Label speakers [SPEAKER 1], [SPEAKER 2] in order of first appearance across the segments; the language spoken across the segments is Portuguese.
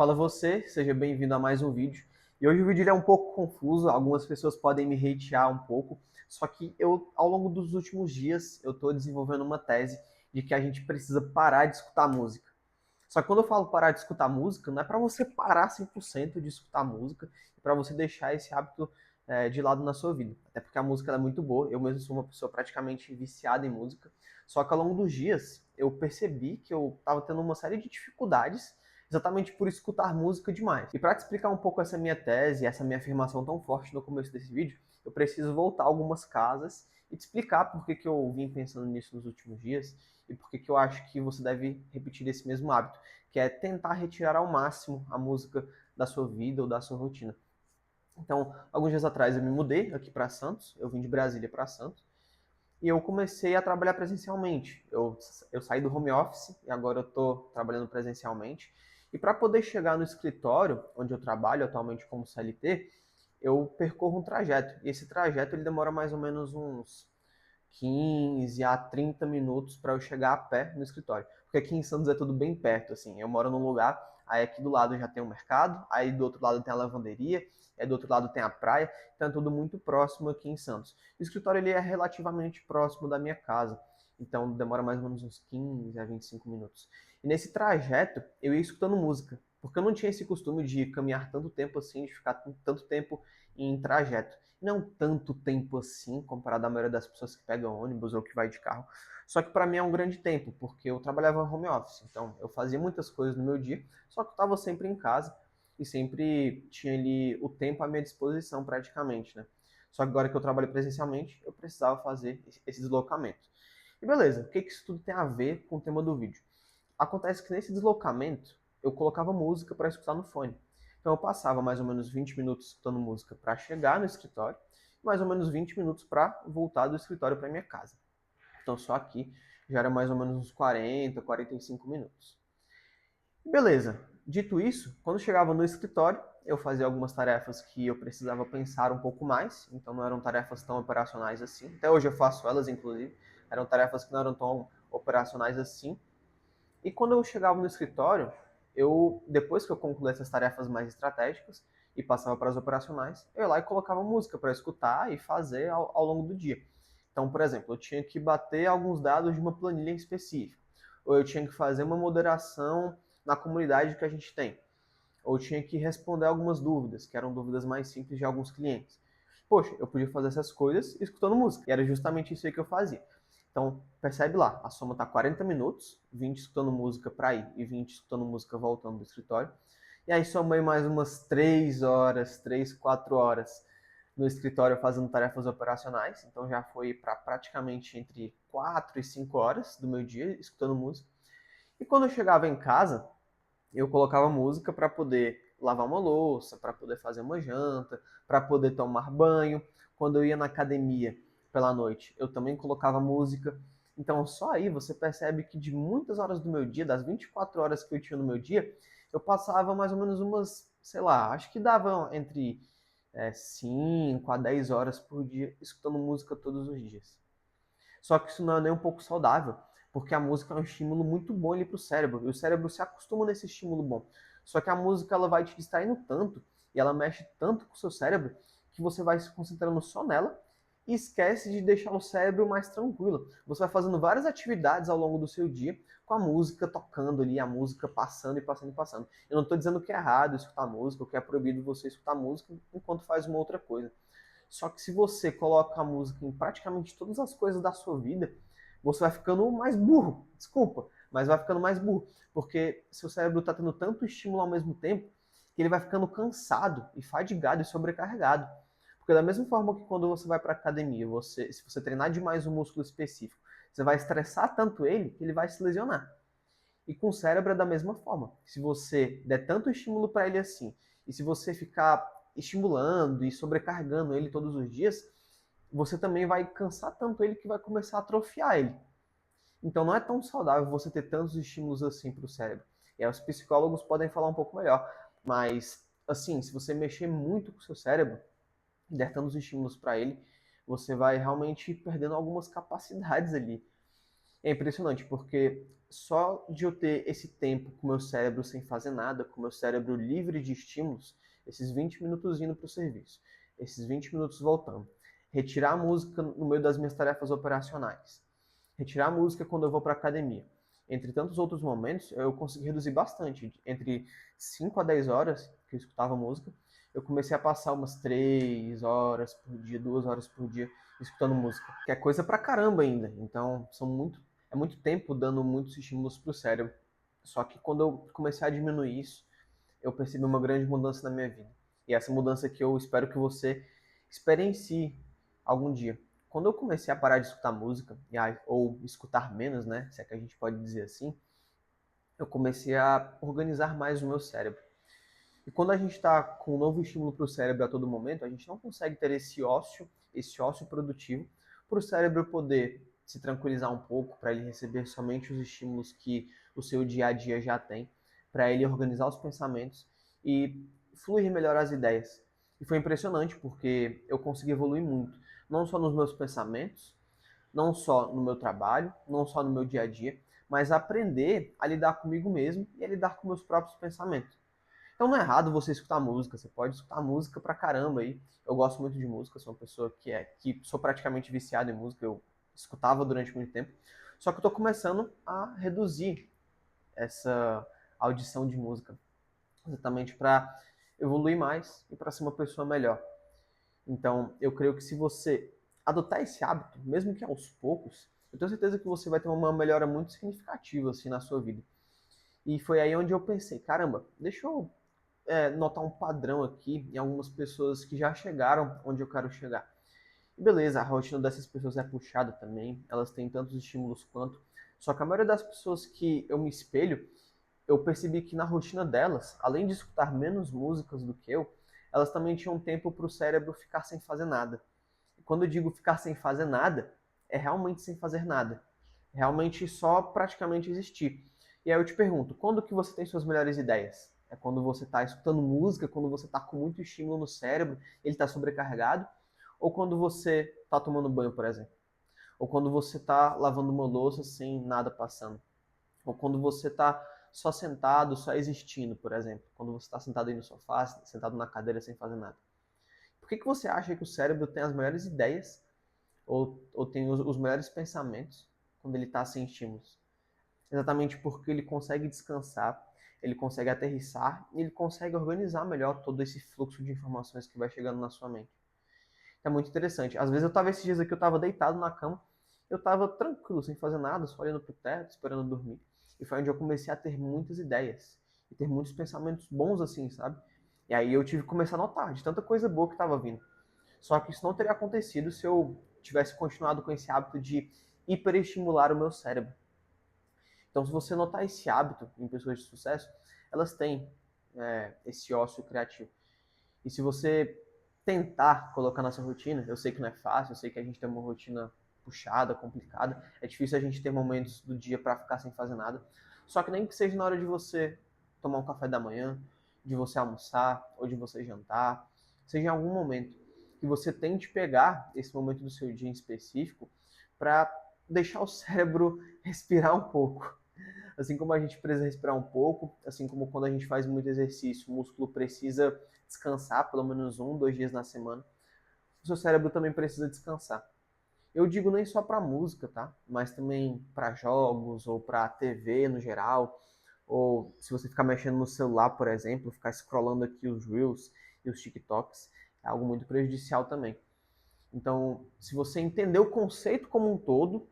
[SPEAKER 1] Fala você, seja bem-vindo a mais um vídeo. E hoje o vídeo ele é um pouco confuso, algumas pessoas podem me hatear um pouco, só que ao longo dos últimos dias, eu estou desenvolvendo uma tese de que a gente precisa parar de escutar música. Só que quando eu falo parar de escutar música, não é para você parar 100% de escutar música, é para você deixar esse hábito de lado na sua vida. Até porque a música é muito boa, eu mesmo sou uma pessoa praticamente viciada em música, só que ao longo dos dias eu percebi que eu estava tendo uma série de dificuldades exatamente por escutar música demais. E para te explicar um pouco essa minha tese, essa minha afirmação tão forte no começo desse vídeo, eu preciso voltar algumas casas e te explicar por que eu vim pensando nisso nos últimos dias e por que eu acho que você deve repetir esse mesmo hábito, que é tentar retirar ao máximo a música da sua vida ou da sua rotina. Então, alguns dias atrás eu me mudei aqui para Santos, eu vim de Brasília para Santos, e eu comecei a trabalhar presencialmente. Eu saí do home office e agora eu estou trabalhando presencialmente. E para poder chegar no escritório, onde eu trabalho atualmente como CLT, eu percorro um trajeto. E esse trajeto ele demora mais ou menos uns 15 a 30 minutos para eu chegar a pé no escritório. Porque aqui em Santos é tudo bem perto, assim. Eu moro num lugar, aí aqui do lado já tem um mercado, aí do outro lado tem a lavanderia, aí do outro lado tem a praia, então é tudo muito próximo aqui em Santos. O escritório ele é relativamente próximo da minha casa, então demora mais ou menos uns 15 a 25 minutos. E nesse trajeto eu ia escutando música, porque eu não tinha esse costume de caminhar tanto tempo assim, de ficar tanto tempo em trajeto. Não tanto tempo assim, comparado à maioria das pessoas que pegam ônibus ou que vai de carro. Só que para mim é um grande tempo, porque eu trabalhava home office, então eu fazia muitas coisas no meu dia, só que eu estava sempre em casa e sempre tinha ali o tempo à minha disposição praticamente, né? Só que agora que eu trabalho presencialmente, eu precisava fazer esse deslocamento. E beleza, o que isso tudo tem a ver com o tema do vídeo? Acontece que nesse deslocamento eu colocava música para escutar no fone. Então eu passava mais ou menos 20 minutos escutando música para chegar no escritório, mais ou menos 20 minutos para voltar do escritório para minha casa. Então só aqui já era mais ou menos uns 40, 45 minutos. Beleza. Dito isso, quando chegava no escritório, eu fazia algumas tarefas que eu precisava pensar um pouco mais, então não eram tarefas tão operacionais assim. Até hoje eu faço elas, inclusive. Eram tarefas que não eram tão operacionais assim. E quando eu chegava no escritório, depois que eu concluía essas tarefas mais estratégicas e passava para as operacionais, eu ia lá e colocava música para escutar e fazer ao longo do dia. Então, por exemplo, eu tinha que bater alguns dados de uma planilha em específico, ou eu tinha que fazer uma moderação na comunidade que a gente tem, ou eu tinha que responder algumas dúvidas, que eram dúvidas mais simples de alguns clientes. Poxa, eu podia fazer essas coisas escutando música, e era justamente isso aí que eu fazia. Então, percebe lá, a soma tá 40 minutos, 20 escutando música para ir e 20 escutando música voltando do escritório. E aí somei mais umas 3 horas, 3, 4 horas no escritório fazendo tarefas operacionais. Então já foi para praticamente entre 4 e 5 horas do meu dia escutando música. E quando eu chegava em casa, eu colocava música para poder lavar uma louça, para poder fazer uma janta, para poder tomar banho. Quando eu ia na academia pela noite, eu também colocava música. Então, só aí você percebe que de muitas horas do meu dia, das 24 horas que eu tinha no meu dia, eu passava mais ou menos umas, sei lá, acho que dava entre 5 a 10 horas por dia escutando música todos os dias. Só que isso não é nem um pouco saudável, porque a música é um estímulo muito bom ali para o cérebro, e o cérebro se acostuma nesse estímulo bom. Só que a música ela vai te distraindo tanto, e ela mexe tanto com o seu cérebro, que você vai se concentrando só nela e esquece de deixar o cérebro mais tranquilo. Você vai fazendo várias atividades ao longo do seu dia com a música tocando ali, a música passando e passando e passando. Eu não estou dizendo que é errado escutar música, ou que é proibido você escutar música enquanto faz uma outra coisa. Só que se você coloca a música em praticamente todas as coisas da sua vida, você vai ficando mais burro. Desculpa, mas vai ficando mais burro. Porque seu cérebro está tendo tanto estímulo ao mesmo tempo que ele vai ficando cansado e fadigado e sobrecarregado. Porque da mesma forma que quando você vai para a academia, se você treinar demais um músculo específico, você vai estressar tanto ele que ele vai se lesionar. E com o cérebro é da mesma forma. Se você der tanto estímulo para ele assim, e se você ficar estimulando e sobrecarregando ele todos os dias, você também vai cansar tanto ele que vai começar a atrofiar ele. Então não é tão saudável você ter tantos estímulos assim para o cérebro. E aí os psicólogos podem falar um pouco melhor. Mas, assim, se você mexer muito com o seu cérebro, der tantos estímulos para ele, você vai realmente perdendo algumas capacidades ali. É impressionante, porque só de eu ter esse tempo com o meu cérebro sem fazer nada, com o meu cérebro livre de estímulos, esses 20 minutos indo para o serviço, esses 20 minutos voltando, retirar a música no meio das minhas tarefas operacionais, retirar a música quando eu vou para a academia. Entre tantos outros momentos, eu consegui reduzir bastante. Entre 5 a 10 horas que eu escutava música, eu comecei a passar umas 3 horas por dia, 2 horas por dia escutando música, que é coisa pra caramba ainda. Então, é muito tempo dando muitos estímulos pro cérebro. Só que quando eu comecei a diminuir isso, eu percebi uma grande mudança na minha vida. E essa mudança que eu espero que você experiencie algum dia. Quando eu comecei a parar de escutar música, ou escutar menos, né, se é que a gente pode dizer assim, eu comecei a organizar mais o meu cérebro. E quando a gente está com um novo estímulo para o cérebro a todo momento, a gente não consegue ter esse ócio produtivo, para o cérebro poder se tranquilizar um pouco, para ele receber somente os estímulos que o seu dia a dia já tem, para ele organizar os pensamentos e fluir melhor as ideias. E foi impressionante porque eu consegui evoluir muito, não só nos meus pensamentos, não só no meu trabalho, não só no meu dia a dia, mas aprender a lidar comigo mesmo e a lidar com meus próprios pensamentos. Então não é errado você escutar música, você pode escutar música pra caramba aí. Eu gosto muito de música, sou uma pessoa que sou praticamente viciado em música, eu escutava durante muito tempo. Só que eu tô começando a reduzir essa audição de música, exatamente para evoluir mais e para ser uma pessoa melhor. Então, eu creio que se você adotar esse hábito, mesmo que aos poucos, eu tenho certeza que você vai ter uma melhora muito significativa assim na sua vida. E foi aí onde eu pensei, caramba, deixa eu notar um padrão aqui em algumas pessoas que já chegaram onde eu quero chegar. E beleza, a rotina dessas pessoas é puxada também, elas têm tantos estímulos quanto. Só que a maioria das pessoas que eu me espelho, eu percebi que na rotina delas, além de escutar menos músicas do que eu, elas também tinham tempo para o cérebro ficar sem fazer nada. E quando eu digo ficar sem fazer nada, é realmente sem fazer nada. Realmente só praticamente existir. E aí eu te pergunto, quando que você tem suas melhores ideias? É quando você está escutando música, quando você está com muito estímulo no cérebro, ele está sobrecarregado? Ou quando você está tomando banho, por exemplo? Ou quando você está lavando uma louça sem nada passando? Ou quando você está só sentado, só existindo, por exemplo? Quando você está sentado aí no sofá, sentado na cadeira sem fazer nada? Por que você acha que o cérebro tem as melhores ideias ou tem os melhores pensamentos quando ele está sem estímulos? Exatamente porque ele consegue descansar, ele consegue aterrissar e ele consegue organizar melhor todo esse fluxo de informações que vai chegando na sua mente. É muito interessante. Às vezes eu estava esses dias aqui, eu estava deitado na cama, eu estava tranquilo, sem fazer nada, só olhando para o teto, esperando dormir. E foi onde eu comecei a ter muitas ideias e ter muitos pensamentos bons assim, sabe? E aí eu tive que começar a notar de tanta coisa boa que estava vindo. Só que isso não teria acontecido se eu tivesse continuado com esse hábito de hiperestimular o meu cérebro. Então, se você notar esse hábito em pessoas de sucesso, elas têm esse ócio criativo. E se você tentar colocar na sua rotina, eu sei que não é fácil, eu sei que a gente tem uma rotina puxada, complicada, é difícil a gente ter momentos do dia para ficar sem fazer nada. Só que nem que seja na hora de você tomar um café da manhã, de você almoçar ou de você jantar, seja em algum momento que você tente pegar esse momento do seu dia em específico para deixar o cérebro respirar um pouco. Assim como a gente precisa respirar um pouco, assim como quando a gente faz muito exercício, o músculo precisa descansar pelo menos 1, 2 dias na semana, o seu cérebro também precisa descansar. Eu digo nem só para música, tá? Mas também para jogos ou para TV no geral, ou se você ficar mexendo no celular, por exemplo, ficar scrollando aqui os Reels e os TikToks, é algo muito prejudicial também. Então, se você entender o conceito como um todo,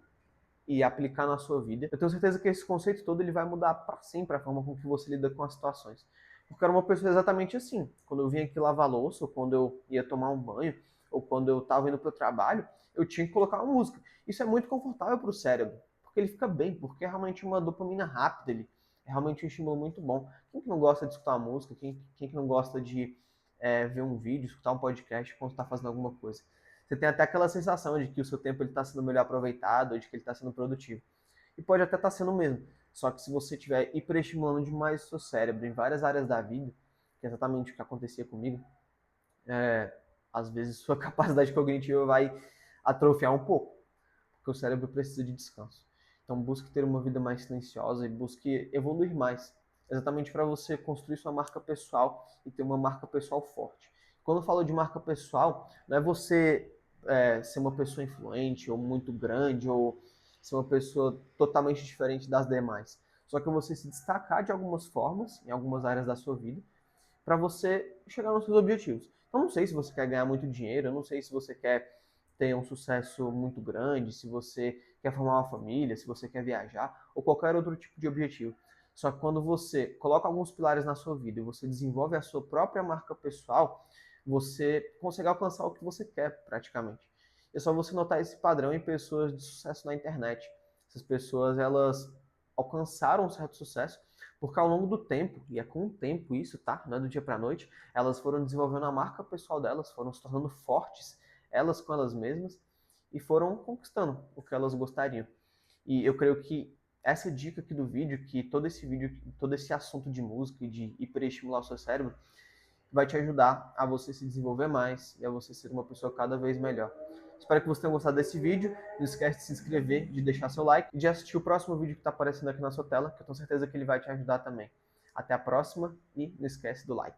[SPEAKER 1] e aplicar na sua vida, eu tenho certeza que esse conceito todo ele vai mudar para sempre a forma com que você lida com as situações. Porque eu era uma pessoa exatamente assim. Quando eu vinha aqui lavar louça, ou quando eu ia tomar um banho, ou quando eu estava indo para o trabalho, eu tinha que colocar uma música. Isso é muito confortável para o cérebro, porque ele fica bem, porque é realmente uma dopamina rápida ali. É realmente um estímulo muito bom. Quem que não gosta de escutar uma música? Quem que não gosta de ver um vídeo, escutar um podcast quando está fazendo alguma coisa? Você tem até aquela sensação de que o seu tempo está sendo melhor aproveitado, ou de que ele está sendo produtivo. E pode até estar sendo mesmo. Só que se você estiver hiperestimulando demais o seu cérebro em várias áreas da vida, que é exatamente o que acontecia comigo, às vezes sua capacidade cognitiva vai atrofiar um pouco, porque o cérebro precisa de descanso. Então busque ter uma vida mais silenciosa e busque evoluir mais, exatamente para você construir sua marca pessoal e ter uma marca pessoal forte. Quando eu falo de marca pessoal, não é você ser uma pessoa influente ou muito grande ou ser uma pessoa totalmente diferente das demais. Só que você se destacar de algumas formas, em algumas áreas da sua vida, para você chegar nos seus objetivos. Então, não sei se você quer ganhar muito dinheiro, eu não sei se você quer ter um sucesso muito grande, se você quer formar uma família, se você quer viajar, ou qualquer outro tipo de objetivo. Só que quando você coloca alguns pilares na sua vida e você desenvolve a sua própria marca pessoal, você consegue alcançar o que você quer, praticamente. É só você notar esse padrão em pessoas de sucesso na internet. Essas pessoas, elas alcançaram um certo sucesso porque ao longo do tempo, e é com o tempo isso, tá? Não é do dia para noite, elas foram desenvolvendo a marca pessoal delas, foram se tornando fortes, elas com elas mesmas, e foram conquistando o que elas gostariam. E eu creio que essa dica aqui do vídeo, todo esse assunto de música e de hiperestimular o seu cérebro, vai te ajudar a você se desenvolver mais e a você ser uma pessoa cada vez melhor. Espero que você tenha gostado desse vídeo. Não esquece de se inscrever, de deixar seu like e de assistir o próximo vídeo que está aparecendo aqui na sua tela, que eu tenho certeza que ele vai te ajudar também. Até a próxima e não esquece do like.